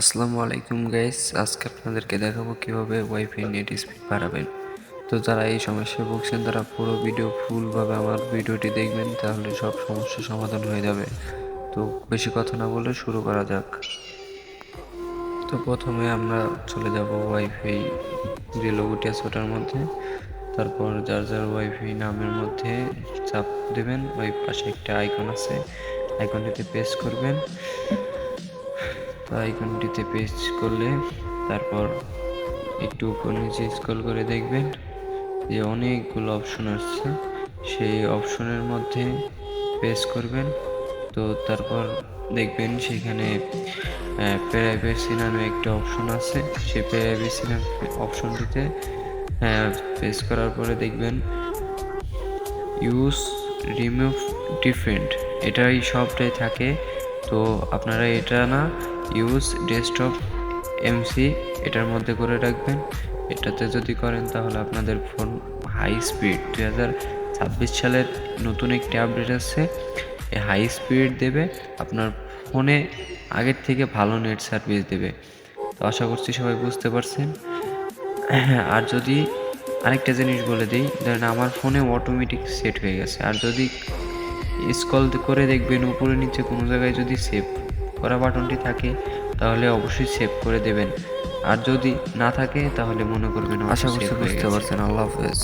আসসালামু আলাইকুম গাইস, আজকে আপনাদেরকে দেখাবো কিভাবে ওয়াইফাই নেট স্পিড বাড়াবেন। তো যারা এই সমস্যায় ভুগছেন তারা পুরো ভিডিও ফুলভাবে আমার ভিডিওটি দেখবেন, তাহলে সব সমস্যার সমাধান হয়ে যাবে। তো বেশি কথা না বলে শুরু করা যাক। তো প্রথমে আমরা চলে যাব ওয়াইফাই যে লোগোটি আছে ওটার মধ্যে। তারপর যার যার ওয়াইফাই নামের মধ্যে চাপ দেবেন, ওই পাশে একটা আইকন আছে, আইকনটিতে প্রেস করবেন। তো আইকনটিতে প্রেস করলে তারপর একটু উপর নিচে স্ক্রল করে দেখবেন যে অনেকগুলো অপশন আসছে, সেই অপশনের মধ্যে প্রেস করবেন। তো তারপর দেখবেন সেখানে প্রাইভেসি নামে একটা অপশন আছে, সেই প্রাইভেসি নামে অপশনটিতে প্রেস করার পরে দেখবেন ইউজ রিমুভ ডিফেন্ড, এটাই সবটাই থাকে। তো আপনারা এটা না, ইউজ ডেস্কটপ এমসি এটার মধ্যে করে রাখবেন। এটাতে যদি করেন তাহলে আপনাদের ফোন হাই স্পিড 2026 সালের নতুন একটি আপডেট আছে, এই হাই স্পিড দেবে, আপনার ফোনে আগের থেকে ভালো নেট সার্ভিস দেবে। তো আশা করছি সবাই বুঝতে পারছেন। আর যদি আরেকটা জিনিস বলে দিই, ধরেন আমার ফোনে অটোমেটিক সেট হয়ে গেছে, আর যদি স্ক্রল করে দেখবেন উপরে নিচে কোনো জায়গায় যদি সেভ করা বাটনটি থাকে তাহলে অবশ্যই সেভ করে দেবেন, আর যদি না থাকে তাহলে মনে করবেন আশা করছি বুঝতে পারছেন। আল্লাহ হাফেজ।